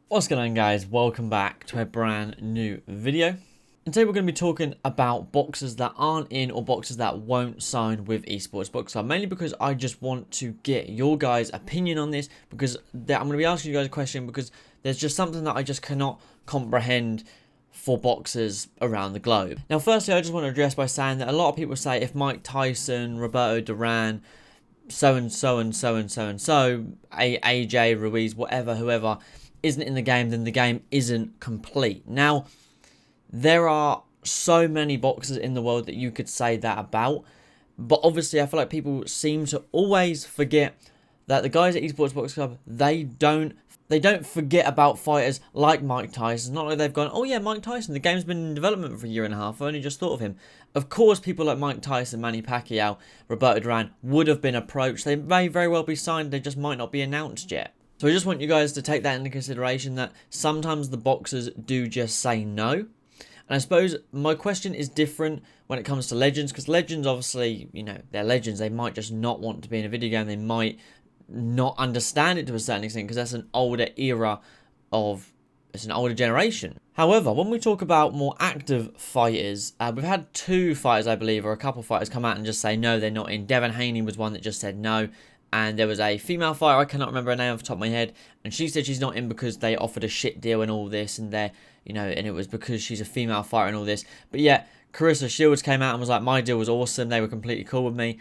What's going on, guys? Welcome back to a brand new video. And today we're going to be talking about boxers that aren't in or boxers that won't sign with ESports Boxing Club. Mainly because I just want to get your guys' opinion on this, because I'm going to be asking you guys a question because there's just something that I just cannot comprehend for boxers around the globe. Now, firstly, I just want to address by saying that a lot of people say if Mike Tyson, Roberto Duran, so-and-so and so-and-so and so, AJ, Ruiz, whatever, whoever, isn't in the game, then the game isn't complete. Now, there are so many boxers in the world that you could say that about, but obviously I feel like people seem to always forget that the guys at ESports Boxing Club, they don't forget about fighters like Mike Tyson. Not like they've gone, oh yeah, Mike Tyson, the game's been in development for a year and a half, I only just thought of him. Of course, people like Mike Tyson, Manny Pacquiao, Roberto Duran would have been approached. They may very well be signed, they just might not be announced yet. So I just want you guys to take that into consideration, that sometimes the boxers do just say no. And I suppose my question is different when it comes to legends, because legends, obviously, you know, they're legends. They might just not want to be in a video game. They might not understand it to a certain extent because that's an older era of, it's an older generation. However, when we talk about more active fighters, we've had two fighters, I believe, or a couple of fighters come out and just say no, they're not in. Devin Haney was one that just said no. And there was a female fighter, I cannot remember her name off the top of my head, and she said she's not in because they offered a shit deal and all this, and they're, you know, and it was because she's a female fighter and all this. But yeah, Carissa Shields came out and was like, my deal was awesome, they were completely cool with me.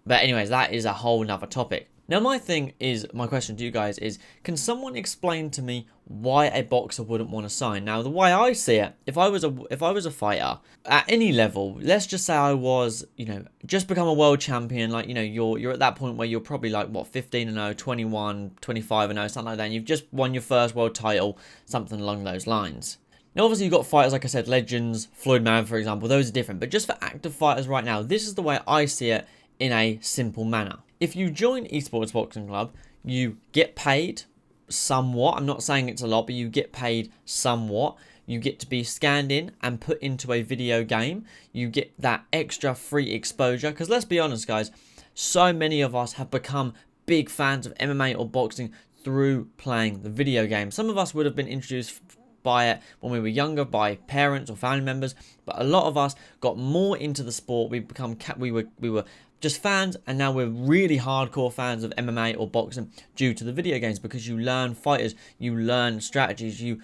But anyways, that is a whole nother topic. Now, my question to you guys is, can someone explain to me why a boxer wouldn't want to sign? Now, the way I see it, if I was a fighter at any level, let's just say I was, you know, just become a world champion, like, you know, you're at that point where you're probably like, what, 15-0, 21, 25-0, something like that, and you've just won your first world title, something along those lines. Now, obviously, you've got fighters, like I said, legends, Floyd Mayweather, for example, those are different, but just for active fighters right now, this is the way I see it in a simple manner. If you join ESports Boxing Club, you get paid somewhat. I'm not saying it's a lot, but you get paid somewhat. You get to be scanned in and put into a video game. You get that extra free exposure. Because let's be honest, guys, so many of us have become big fans of MMA or boxing through playing the video game. Some of us would have been introduced by it when we were younger by parents or family members, but a lot of us got more into the sport. We were just fans, and now we're really hardcore fans of MMA or boxing due to the video games, because you learn fighters, you learn strategies, you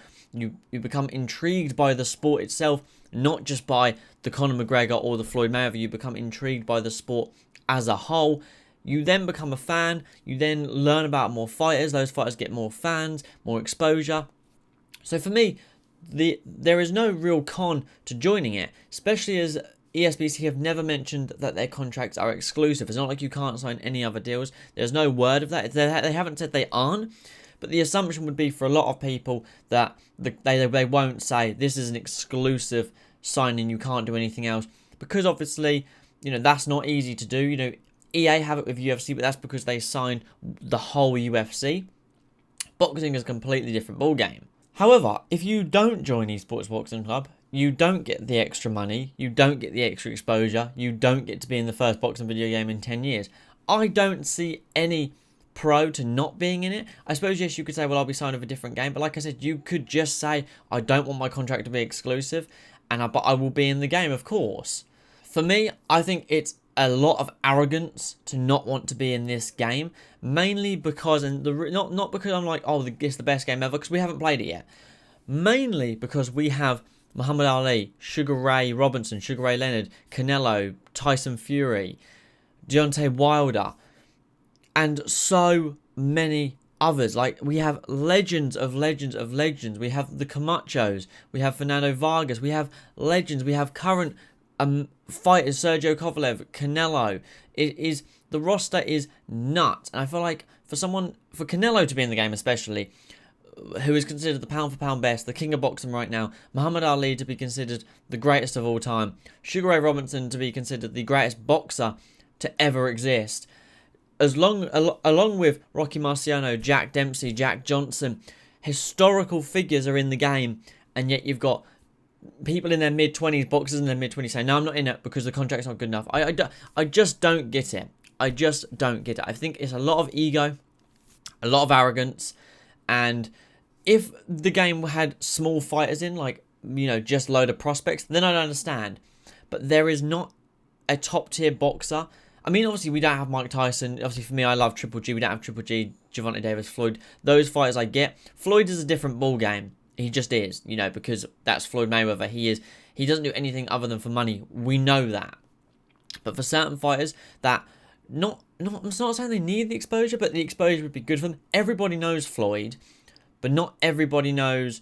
become intrigued by the sport itself, not just by the Conor McGregor or the Floyd Mayweather. You become intrigued by the sport as a whole. You then become a fan, you then learn about more fighters, those fighters get more fans, more exposure. So for me, there is no real con to joining it, especially as ESBC have never mentioned that their contracts are exclusive. It's not like you can't sign any other deals. There's no word of that. They haven't said they aren't, but the assumption would be for a lot of people that they won't say this is an exclusive signing, you can't do anything else, because obviously, you know, that's not easy to do. You know, EA have it with UFC, but that's because they signed the whole UFC. Boxing is a completely different ballgame. However, if you don't join ESports Boxing Club, you don't get the extra money, you don't get the extra exposure, you don't get to be in the first boxing video game in 10 years. I don't see any pro to not being in it. I suppose, yes, you could say, well, I'll be signed with a different game, but like I said, you could just say, I don't want my contract to be exclusive, but I will be in the game, of course. For me, I think it's a lot of arrogance to not want to be in this game, mainly because, and not because I'm like, oh, it's the best game ever, because we haven't played it yet. Mainly because we have Muhammad Ali, Sugar Ray Robinson, Sugar Ray Leonard, Canelo, Tyson Fury, Deontay Wilder, and so many others. Like, we have legends of legends of legends. We have the Camachos, we have Fernando Vargas, we have legends, we have current fighters, Sergio Kovalev, Canelo. The roster is nuts, and I feel like for Canelo to be in the game, especially, who is considered the pound-for-pound best, the king of boxing right now, Muhammad Ali to be considered the greatest of all time, Sugar Ray Robinson to be considered the greatest boxer to ever exist, along with Rocky Marciano, Jack Dempsey, Jack Johnson. Historical figures are in the game, and yet you've got people in their mid-20s, boxers in their mid-20s saying, no, I'm not in it because the contract's not good enough. I just don't get it. I think it's a lot of ego, a lot of arrogance, and If the game had small fighters in, like, just load of prospects, then I'd understand. But there is not a top tier boxer. I mean, obviously, we don't have Mike Tyson. Obviously, for me, I love Triple G. We don't have Triple G, Gervonta Davis, Floyd. Those fighters I get. Floyd is a different ball game. He just is, because that's Floyd Mayweather. He doesn't do anything other than for money. We know that. But for certain fighters that I'm not saying they need the exposure, but the exposure would be good for them. Everybody knows Floyd, but not everybody knows,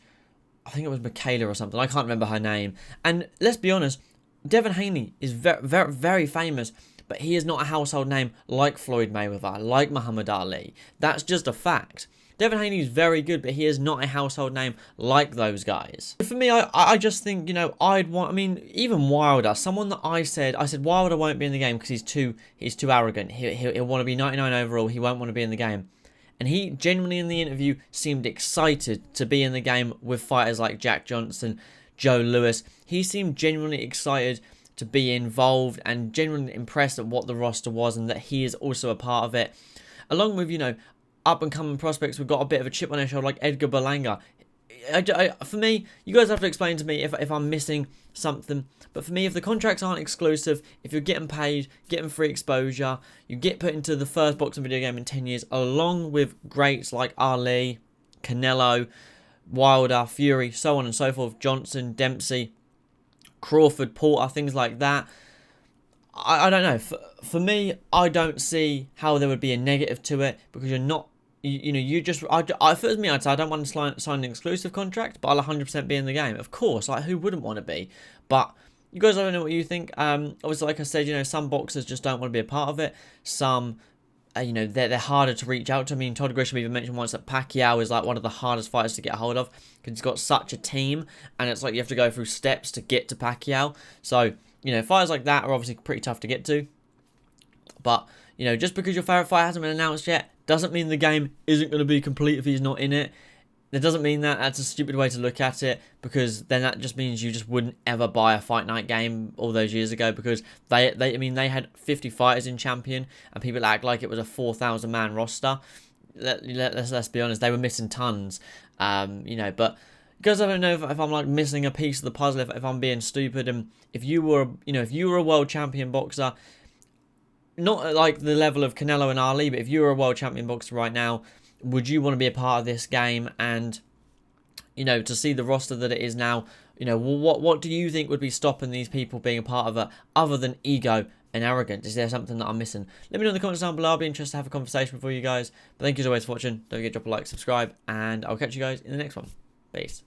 I think it was Michaela or something. I can't remember her name. And let's be honest, Devin Haney is very, very, very famous, but he is not a household name like Floyd Mayweather, like Muhammad Ali. That's just a fact. Devin Haney is very good, but he is not a household name like those guys. For me, I just think, even Wilder, someone that I said Wilder won't be in the game because he's too arrogant. He'll want to be 99 overall. He won't want to be in the game. And he genuinely in the interview seemed excited to be in the game with fighters like Jack Johnson, Joe Lewis. He seemed genuinely excited to be involved and genuinely impressed at what the roster was and that he is also a part of it. Along with, up-and-coming prospects, we've got a bit of a chip on their shoulder like Edgar Berlanga. For me, you guys have to explain to me if I'm missing something. But for me, if the contracts aren't exclusive, if you're getting paid, getting free exposure, you get put into the first boxing video game in 10 years, along with greats like Ali, Canelo, Wilder, Fury, so on and so forth, Johnson, Dempsey, Crawford, Porter, things like that. I don't know. For me, I don't see how there would be a negative to it because you're not. If it was me, I'd say I don't want to sign an exclusive contract, but I'll 100% be in the game. Of course, like who wouldn't want to be? But you guys don't know what you think. Obviously, like I said, some boxers just don't want to be a part of it. Some, they're harder to reach out to. I mean, Todd Grisham even mentioned once that Pacquiao is like one of the hardest fighters to get a hold of because he's got such a team, and it's like you have to go through steps to get to Pacquiao. So, fighters like that are obviously pretty tough to get to. But, just because your favourite fight hasn't been announced yet, doesn't mean the game isn't going to be complete if he's not in it. That doesn't mean that. That's a stupid way to look at it, because then that just means you just wouldn't ever buy a Fight Night game all those years ago, because they had 50 fighters in Champion, and people act like it was a 4,000 man roster. Let's be honest, they were missing tons. But because I don't know if I'm like missing a piece of the puzzle, if I'm being stupid, and if you were a world champion boxer, not like the level of Canelo and Ali, but if you were a world champion boxer right now, would you want to be a part of this game? And to see the roster that it is now, what do you think would be stopping these people being a part of it, other than ego and arrogance? Is there something that I'm missing? Let me know in the comments down below. I'll be interested to have a conversation with you guys. But thank you as always for watching. Don't forget to drop a like, subscribe, and I'll catch you guys in the next one. Peace.